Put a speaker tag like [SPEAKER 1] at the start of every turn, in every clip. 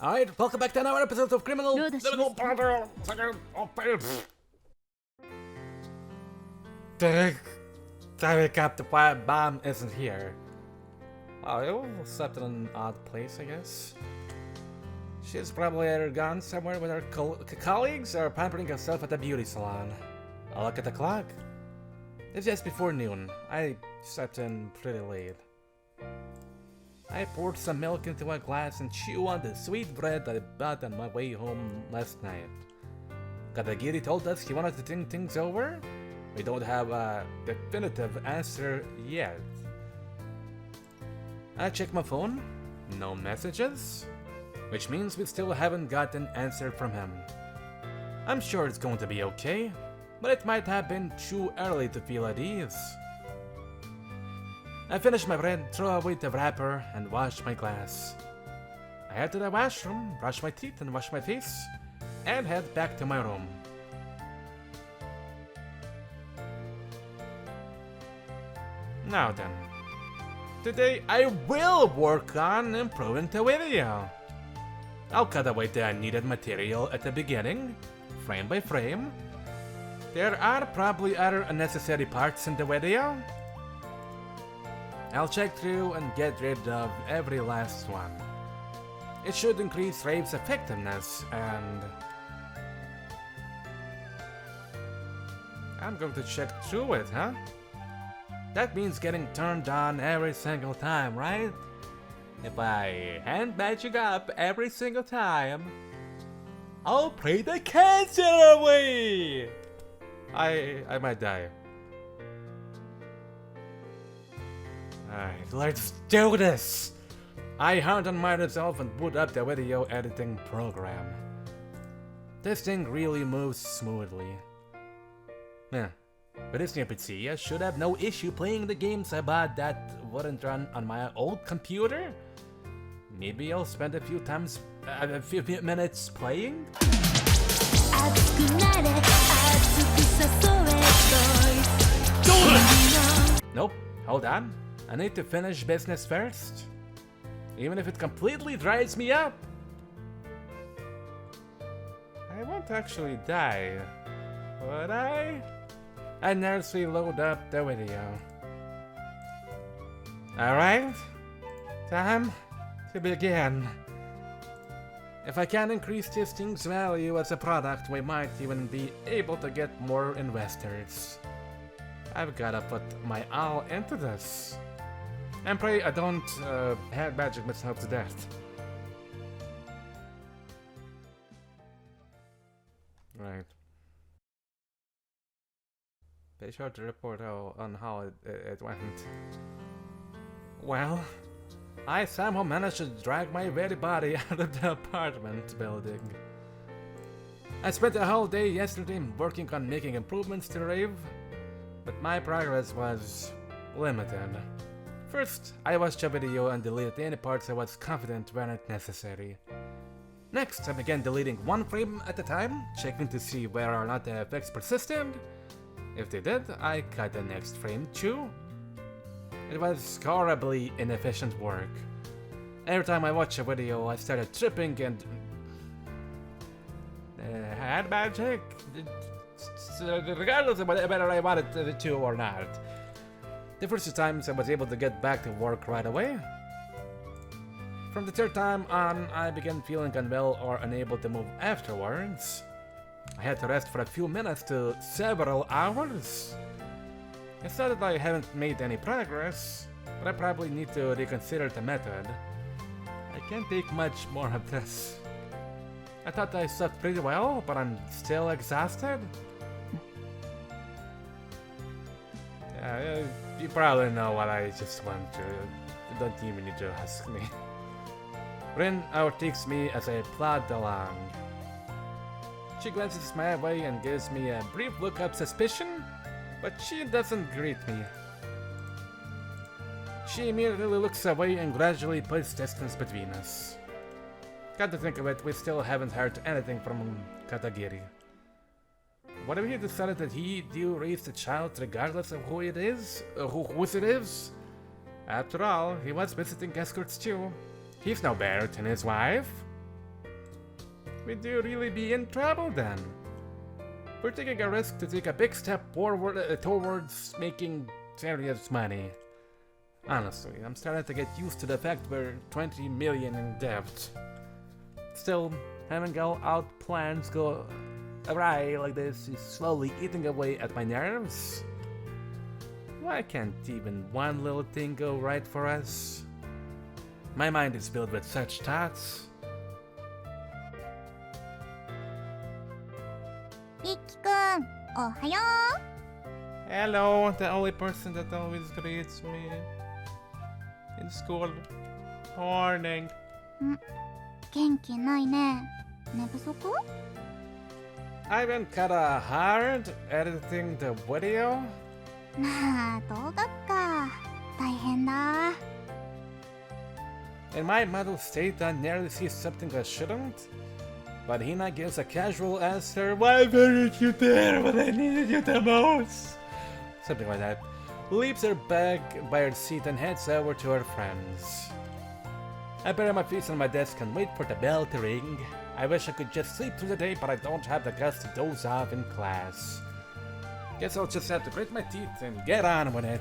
[SPEAKER 1] Alright, welcome back to another episode of Criminal.
[SPEAKER 2] Liminal.
[SPEAKER 1] The wake the bomb isn't here. Oh, it slept in an odd place, I guess. She's probably either gone somewhere with her colleagues or pampering herself at the beauty salon. I'll look at the clock. It's just before noon. I slept in pretty late. I poured some milk into a glass and chewed on the sweet bread I bought on my way home last night. Katagiri told us he wanted to think things over. We don't have a definitive answer yet. I checked my phone. No messages. Which means we still haven't got an answer from him. I'm sure it's going to be okay, but it might have been too early to feel at ease. I finished my bread, threw away the wrapper, and washed my glass. I head to the washroom, brush my teeth and wash my face, and head back to my room. Now then, today I will work on improving the video. I'll cut away the unneeded material at the beginning, frame by frame. There are probably other unnecessary parts in the video. I'll check through and get rid of every last one. It should increase Rave's effectiveness, and I'm going to check through it, huh? That means getting turned on every single time, right? If I hand magic up every single time, I'll pray the cancer away! I might die. Alright, let's do this! I hard on my resolve and boot up the video editing program. This thing really moves smoothly. Yeah, with this new PC, I should have no issue playing the games I bought that wouldn't run on my old computer. Maybe I'll spend a few minutes playing? Nope, hold on. I need to finish business first. Even if it completely dries me up. I won't actually die, would I? I nervously load up the video. Alright, time to begin. If I can increase this thing's value as a product, we might even be able to get more investors. I've gotta put my all into this. And pray I don't hand magic myself to death. Right. Be sure to report on how it went. Well, I somehow managed to drag my very body out of the apartment building. I spent a whole day yesterday working on making improvements to Rave, but my progress was limited. First, I watched a video and deleted any parts I was confident weren't necessary. Next, I began deleting one frame at a time, checking to see whether or not the effects persisted. If they did, I cut the next frame too. It was horribly inefficient work. Every time I watched a video, I started tripping and had magic, regardless of whether I wanted to or not. The first two times I was able to get back to work right away. From the third time on, I began feeling unwell or unable to move afterwards. I had to rest for a few minutes to several hours. It's not that I haven't made any progress, but I probably need to reconsider the method. I can't take much more of this. I thought I slept pretty well, but I'm still exhausted. Yeah, you probably know what I just went through. You don't even need to ask me. Rin overtakes me as I plod along. She glances my way and gives me a brief look of suspicion, but she doesn't greet me. She immediately looks away and gradually puts distance between us. Come to think of it, we still haven't heard anything from Katagiri. What if he decided that he do raise the child regardless of who it is? Whose it is? After all, he was visiting escorts too. He's no better than his wife. we do really be in trouble then. We're taking a risk to take a big step forward towards making serious money. Honestly, I'm starting to get used to the fact we're 20 million in debt. Still, having all out plans go awry like this is slowly eating away at my nerves. Why can't even one little thing go right for us? My mind is filled with such thoughts.
[SPEAKER 2] リッキくん、おはよ
[SPEAKER 1] Hello, the only person that always greets me in school. Morning.
[SPEAKER 2] う。元気ないね。寝不足？
[SPEAKER 1] I've been kinda hard editing the video.
[SPEAKER 2] まあ、動画か。大変だ。
[SPEAKER 1] In my mental state, I nearly see something I shouldn't. But Hina gives a casual answer, "Why weren't you there when I needed you the most?" Something like that. Leaves her bag by her seat and heads over to her friends. I bury my face on my desk and wait for the bell to ring. I wish I could just sleep through the day, but I don't have the guts to doze off in class. Guess I'll just have to grit my teeth and get on with it.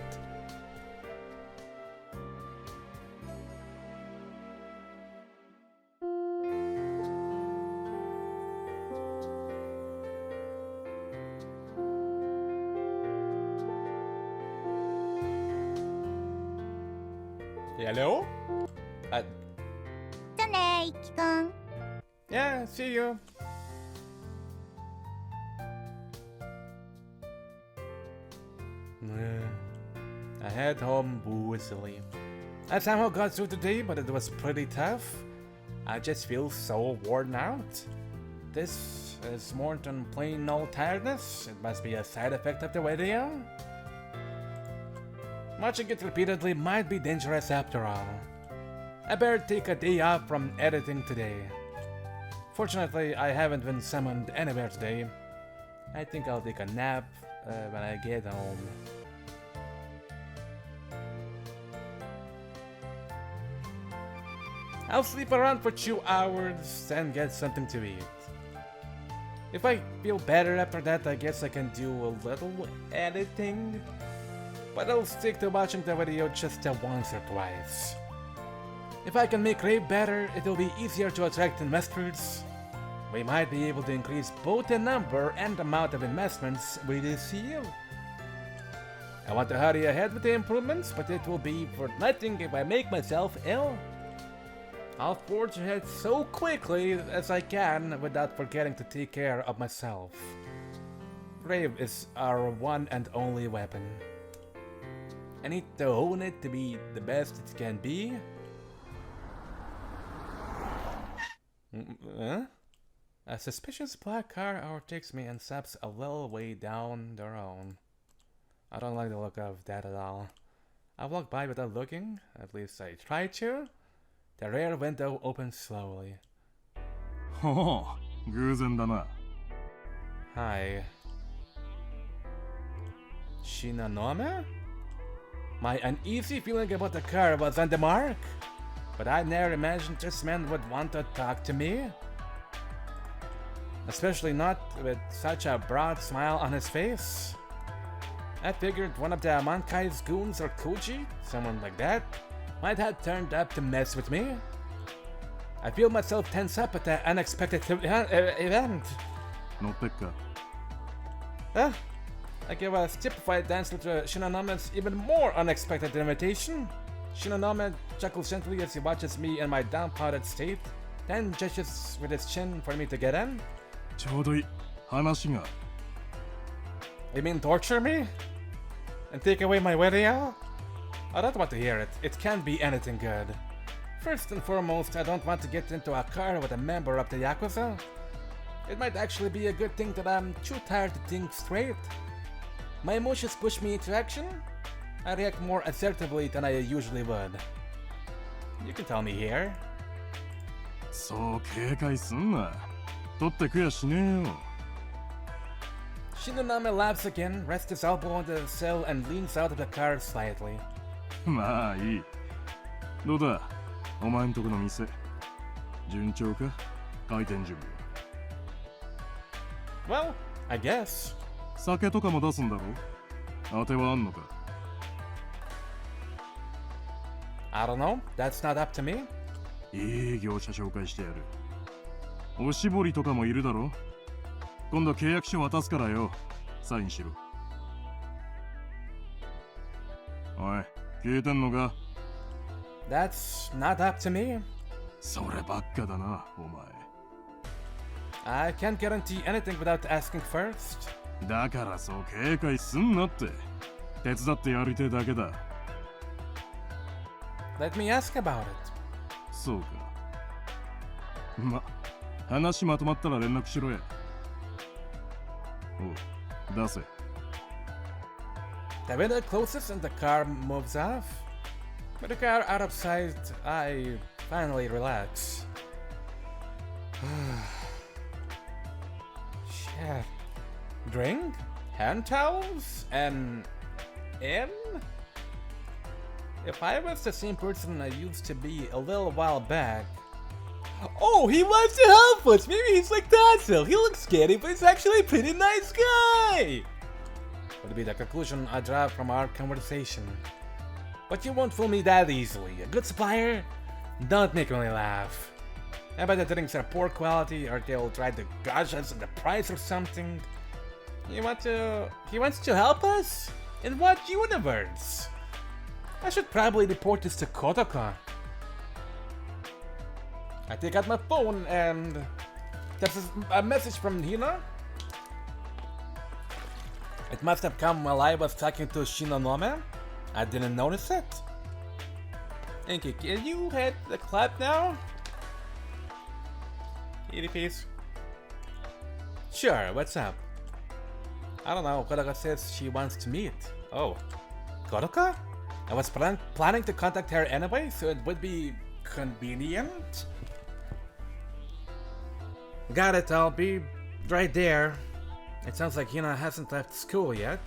[SPEAKER 1] Hello?
[SPEAKER 2] じゃあね、リッキくん。
[SPEAKER 1] Yeah, see you. I head home woozily. I somehow got through the day, but it was pretty tough. I just feel so worn out. This is more than plain old tiredness. It must be a side effect of the video. Watching it repeatedly might be dangerous after all. I better take a day off from editing today. Fortunately, I haven't been summoned anywhere today. I think I'll take a nap when I get home. I'll sleep around for 2 hours and get something to eat. If I feel better after that, I guess I can do a little editing. But I'll stick to watching the video just once or twice. If I can make Rave better, it will be easier to attract investors. We might be able to increase both the number and amount of investments with this deal. I want to hurry ahead with the improvements, but it will be for nothing if I make myself ill. I'll forge ahead so quickly as I can without forgetting to take care of myself. Rave is our one and only weapon. I need to hone it to be the best it can be. Huh? A suspicious black car overtakes me and stops a little way down the road. I don't like the look of that at all. I walk by without looking, at least I try to. The rear window opens slowly.
[SPEAKER 3] Oh, 偶然だな。
[SPEAKER 1] Hi. Shinonome? My uneasy feeling about the car was on the mark, but I never imagined this man would want to talk to me. Especially not with such a broad smile on his face. I figured one of the Mankai's goons or Koji, someone like that, might have turned up to mess with me. I feel myself tense up at the unexpected event.
[SPEAKER 3] 乗ってっか。
[SPEAKER 1] Huh? I give a stupefied dance to Shinonome's even more unexpected invitation. Shinonome chuckles gently as he watches me in my downpouted state, then gestures with his chin for me to get in.
[SPEAKER 3] ちょうどいい。話が。
[SPEAKER 1] You mean torture me? And take away my video? I don't want to hear it. It can't be anything good. First and foremost, I don't want to get into a car with a member of the Yakuza. It might actually be a good thing that I'm too tired to think straight. My emotions push me into action. I react more assertively than I usually would. You can tell me here.
[SPEAKER 3] そう警戒すんな。取ってくやしねえよ。
[SPEAKER 1] Shinonome laughs again, rests his elbow on the sill, and leans out of the car slightly.
[SPEAKER 3] まあいい。どうだお前んとこの店。順調か開店準備は。
[SPEAKER 1] Well, I guess.
[SPEAKER 3] 酒とかも出すんだろ？当てはあんのか？
[SPEAKER 1] I don't know. That's not up to me.
[SPEAKER 3] いい業者紹介してやる。おしぼりとかもいるだろ？今度契約書渡すからよ。サインしろ。おい、聞いてんのか？
[SPEAKER 1] That's not up to me.
[SPEAKER 3] そればっかだな、お前。
[SPEAKER 1] I can't guarantee anything without asking first.
[SPEAKER 3] だからそう警戒すんなって。手伝ってやりてえだけだ。
[SPEAKER 1] Let me ask about it.
[SPEAKER 3] そうか。話まとまったら連絡しろや。おう、出せ。
[SPEAKER 1] The window closes and the car moves off. With the car out of sight, I finally relax. Shit. Drink? Hand towels? And in? If I was the same person I used to be a little while back. Oh, he wants to help us! Maybe he's like Tatsu. He looks scary, but he's actually a pretty nice guy! Would be the conclusion I draw from our conversation. But you won't fool me that easily. A good supplier? Don't make me laugh. I bet the drinks are poor quality or they'll try to gouge us on the price or something. He wants to help us? In what universe? I should probably report this to Kotaka. I take out my phone and there's a message from Hina. It must have come while I was talking to Shinonome. I didn't notice it. Inky, can you hit the clap now? Eaty piece. Sure, what's up? I don't know, Kotaka says she wants to meet. Oh, Kotaka? I was planning to contact her anyway, so it would be convenient. Got it, I'll be right there. It sounds like Hina hasn't left school yet.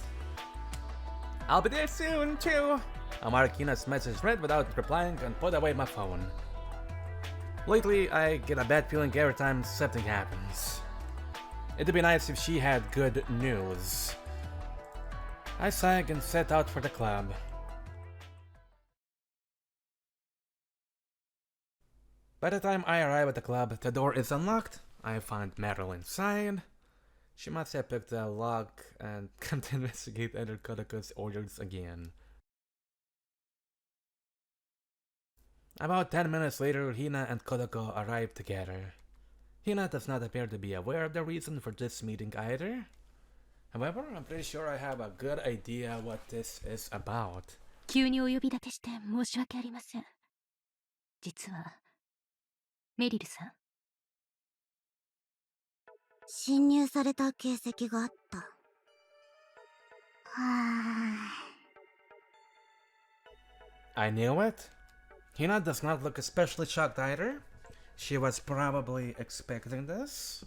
[SPEAKER 1] I'll be there soon, too. I mark Hina's message read without replying and put away my phone. Lately, I get a bad feeling every time something happens. It'd be nice if she had good news. I sighed and set out for the club. By the time I arrive at the club, the door is unlocked. I find Meryl inside. She must have picked the lock and come to investigate under Kotaka's orders again. About 10 minutes later, Hina and Kotaka arrive together. Hina does not appear to be aware of the reason for this meeting either. However, I'm pretty sure I have a good idea what this is about.
[SPEAKER 4] 急にお呼び立てして申し訳ありません。実は、メリルさん。
[SPEAKER 2] 侵入された形跡があった。はぁ。
[SPEAKER 1] I knew it. Hina does not look especially shocked either. She was probably expecting this.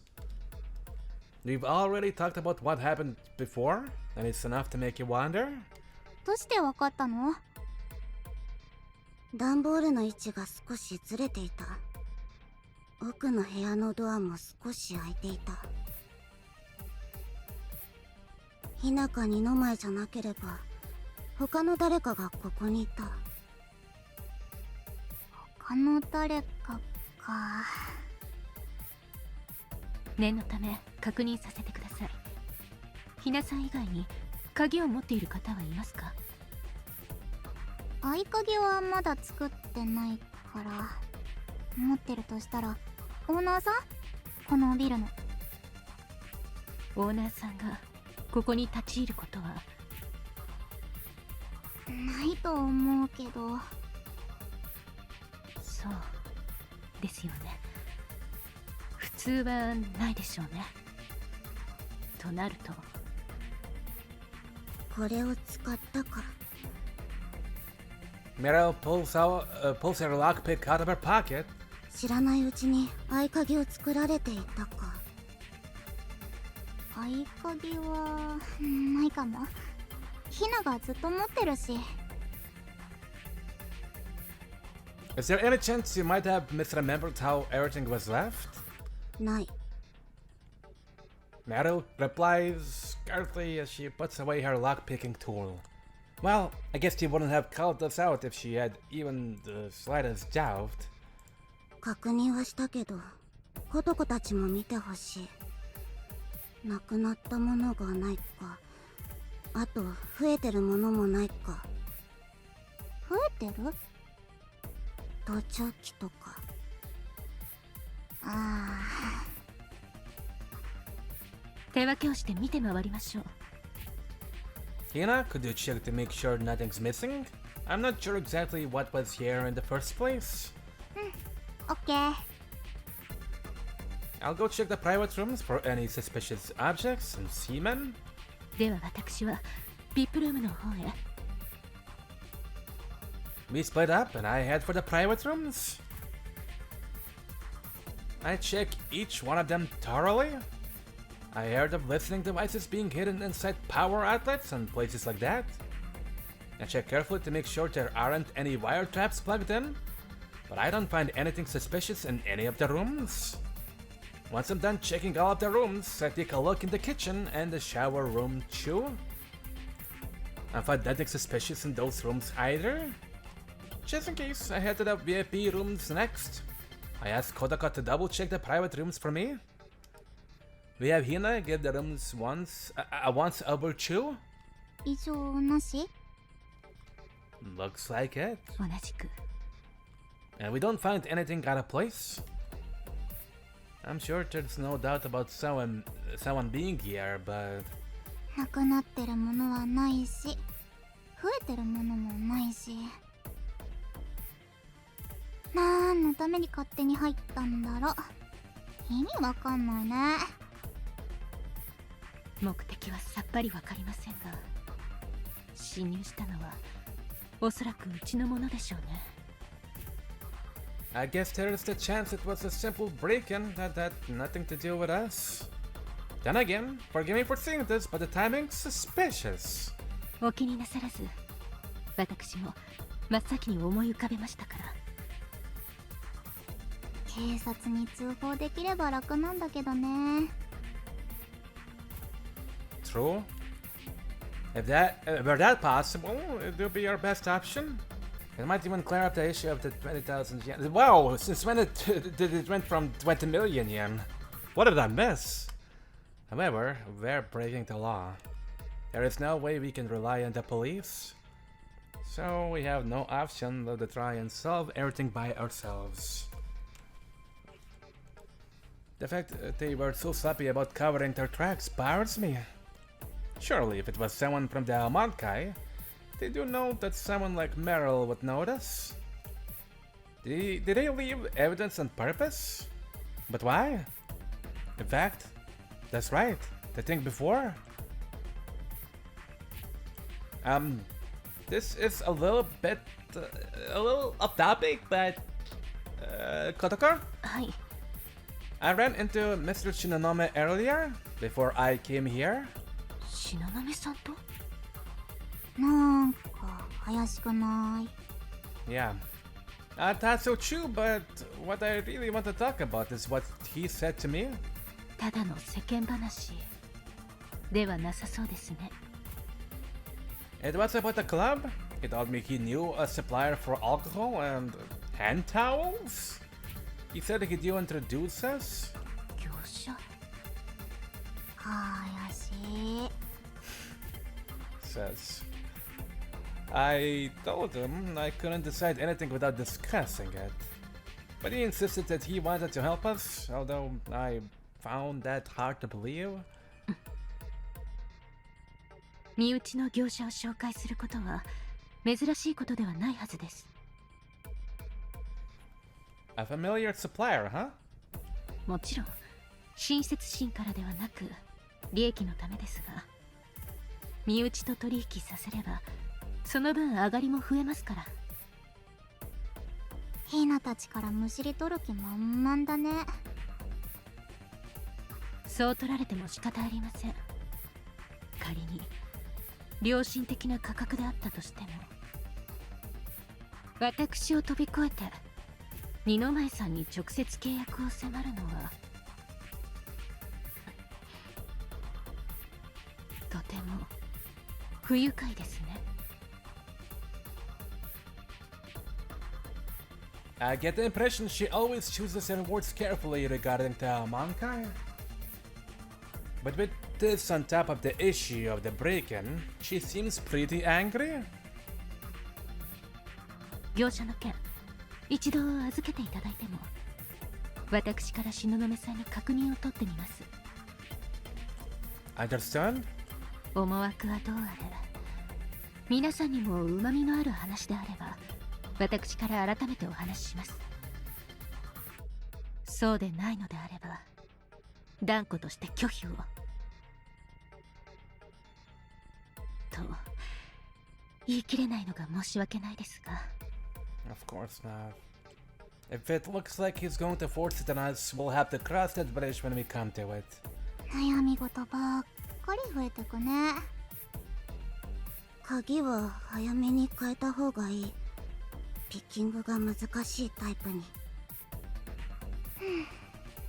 [SPEAKER 1] We've already talked about what happened before, and it's enough to make you wonder.
[SPEAKER 2] どうしてわかったの？段ボールの位置が少しずれていた。奥の部屋のドアも少し開いていた。日中二の前じゃなければ他の誰かがここにいた。他の誰かか。
[SPEAKER 4] 念のため確認させてください。ひなさん以外に鍵を持っている方はいますか？
[SPEAKER 2] 合鍵はまだ作ってないから。持ってるとしたらオーナーさん？このビルの。
[SPEAKER 4] オーナーさんがここに立ち入ることは
[SPEAKER 2] ないと思うけど。
[SPEAKER 4] そうですよね。普通はないでしょうね。となると
[SPEAKER 2] これを使ったか。
[SPEAKER 1] Meryl pulls her lockpick out of her pocket.
[SPEAKER 2] 知らないうちに合鍵を作られていたか。合鍵はないかも。ヒナがずっと持ってるし。
[SPEAKER 1] Is there any chance you might have misremembered how everything was left?
[SPEAKER 2] ない。
[SPEAKER 1] Meryl replies scarcely as she puts away her lock-picking tool. Well, I guess she wouldn't have called us out if she had even the slightest doubt.
[SPEAKER 2] 確認はしたけど、コトコたちも見てほしい。なくなったものがないか、あと増えてるものもないか。増えてる？盗聴器とか。ああ。
[SPEAKER 4] 手分けをして見て回りましょう。
[SPEAKER 1] Hina, could you check to make sure nothing's missing? I'm not sure exactly what was here in the first place.
[SPEAKER 2] オッケー。
[SPEAKER 1] I'll go check the private rooms for any suspicious objects and seamen.
[SPEAKER 4] では私はVIPルームの方へ。
[SPEAKER 1] We split up and I head for the private rooms. I check each one of them thoroughly. I heard of listening devices being hidden inside power outlets and places like that. I check carefully to make sure there aren't any wire traps plugged in, but I don't find anything suspicious in any of the rooms. Once I'm done checking all of the rooms, I take a look in the kitchen and the shower room too. I find nothing suspicious in those rooms either. Just in case, I head to the VIP rooms next. I ask Kodaka to double check the private rooms for me. We have Hina give the rooms once over too.
[SPEAKER 2] 異常なし？
[SPEAKER 1] Looks like it.
[SPEAKER 4] 同じく。
[SPEAKER 1] And we don't find anything out of place. I'm sure there's no doubt about someone being here, but
[SPEAKER 2] なくなってるものはないし、増えてるものもないし。なんのために勝手に入ったんだろ。意味わかんないね。
[SPEAKER 4] 目的はさっぱりわかりませんが、侵入したのはおそらくうちのものでしょうね。
[SPEAKER 1] I guess there's the chance it was a simple break-in that had nothing to do with us. Then again, forgive me for saying this, but the timing's suspicious.
[SPEAKER 4] お気になさらず、私も真っ先に思い浮かべましたから。
[SPEAKER 2] 警察に通報できれば楽なんだけどね。
[SPEAKER 1] True. If were that possible, it would be our best option. It might even clear up the issue of the 20,000 yen. Wow, since when did it went from 20 million yen? What did I miss? However, we're breaking the law. There is no way we can rely on the police. So we have no option but to try and solve everything by ourselves. The fact that they were so sloppy about covering their tracks bothers me. Surely if it was someone from the Almankai, they do know that someone like Meryl would notice. Did they leave evidence on purpose? But why? In fact, that's right, the thing before. This is a little off topic, but Kotoko?
[SPEAKER 4] はい。
[SPEAKER 1] I ran into Mr. Shinonome earlier, before I came here.
[SPEAKER 4] 東雲さんと？
[SPEAKER 2] なんか怪しくない？
[SPEAKER 1] Yeah. I thought so too, but what I really want to talk about is what he said to me.
[SPEAKER 4] ただの世間話ではなさそうですね。
[SPEAKER 1] It was about the club. He told me he knew a supplier for alcohol and hand towels. He said he'd introduce us.
[SPEAKER 4] 業者？
[SPEAKER 2] 怪しい。
[SPEAKER 1] Says. I told him I couldn't decide anything without discussing it. But he insisted that he wanted to help us, although I found that hard to believe.
[SPEAKER 4] 身内の業者を紹介することは珍しいことではないはずです。
[SPEAKER 1] A familiar supplier, huh?
[SPEAKER 4] もちろん親切心からではなく利益のためですが、身内と取引させればその分上がりも増えますから。
[SPEAKER 2] ヒナたちからむしり取る気満々だね。
[SPEAKER 4] そう取られても仕方ありません。仮に良心的な価格であったとしても、私を飛び越えて二の前さんに直接契約を迫るのはとても不愉快ですね。
[SPEAKER 1] I get the impression she always chooses her words carefully regarding the Mankai. But with this on top of the issue of the break-in, she seems pretty angry.
[SPEAKER 4] 業者の件、一度預けていただいても、私から東雲さんに確認を取ってみます。
[SPEAKER 1] Understand?
[SPEAKER 4] 思惑はどうあれ、皆さんにも旨味のある話であれば、私から改めてお話しします。そうでないのであれば、断固として拒否を。と言い切れないのが申し訳ないですが。
[SPEAKER 1] Of course not. If it looks like he's going to force it on us, we'll have to cross that bridge when we come to it.
[SPEAKER 2] 悩み事ばっかり増えてくね。鍵は早めに変えた方がいい。ピッキングが難しいタイプに。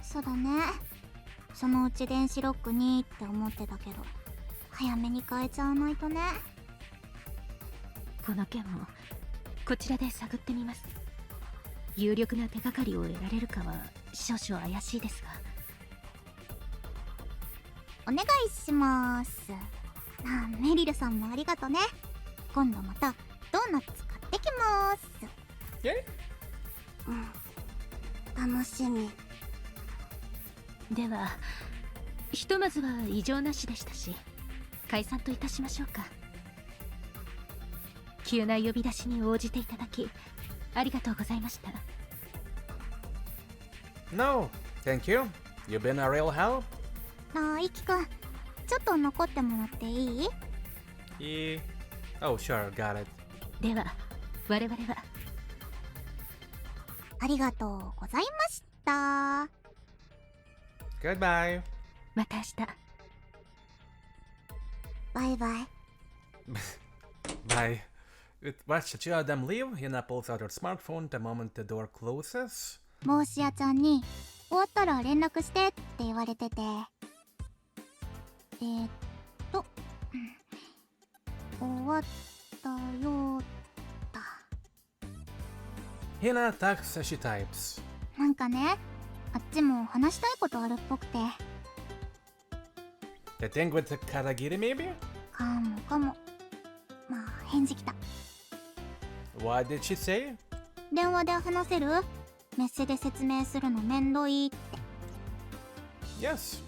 [SPEAKER 2] そうだね。そのうち電子ロックにって思ってたけど、早めに変えちゃわないとね。
[SPEAKER 4] この件もこちらで探ってみます。有力な手がかりを得られるかは少々怪しいですが。
[SPEAKER 2] お願いします。メリルさんもありがとね。今度またドーナツ買ってきます。楽しみ。
[SPEAKER 4] ではひとまずは異常なしでしたし、解散といたしましょうか。急な呼び出しに応じていただきありがとうございました。
[SPEAKER 1] No, thank you. You've been a real help.
[SPEAKER 2] イキくん、ちょっと残ってもらっていい？
[SPEAKER 1] Yeah. Oh, sure, got it.
[SPEAKER 4] では我々は。
[SPEAKER 2] ありがとうございました。
[SPEAKER 1] Goodbye.
[SPEAKER 4] また明日。
[SPEAKER 2] バイバイ。
[SPEAKER 1] Bye. Watch the two of them leave. Hina pulls out her smartphone the moment the door closes.
[SPEAKER 2] モーシアちゃんに終わったら連絡してって言われてて、終わったよだ。
[SPEAKER 1] Hina talks as she types.
[SPEAKER 2] なんかね、あっちも話したいことあるっぽくて。
[SPEAKER 1] The thing with the Karagiri, maybe?
[SPEAKER 2] かも。まあ返事来た。
[SPEAKER 1] What did she say?
[SPEAKER 2] 電話で話せる？メッセで説明するのめんどいって。
[SPEAKER 1] Yes.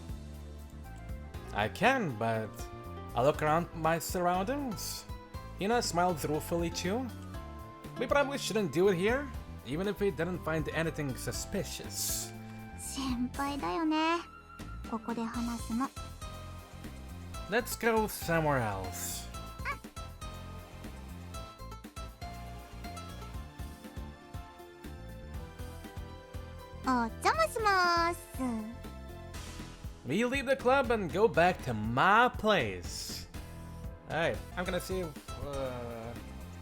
[SPEAKER 1] I can, but I'll look around my surroundings. Hina smiles ruefully too. We probably shouldn't do it here, even if we didn't find anything suspicious.
[SPEAKER 2] 先輩だよね。ここで話すの。
[SPEAKER 1] Let's go somewhere else.
[SPEAKER 2] お邪魔します。
[SPEAKER 1] We leave the club and go back to my place. Alright, I'm gonna save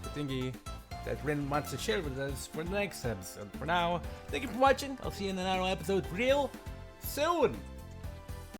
[SPEAKER 1] the thingy that Rin wants to share with us for the next episode. For now, thank you for watching. I'll see you in another episode real soon.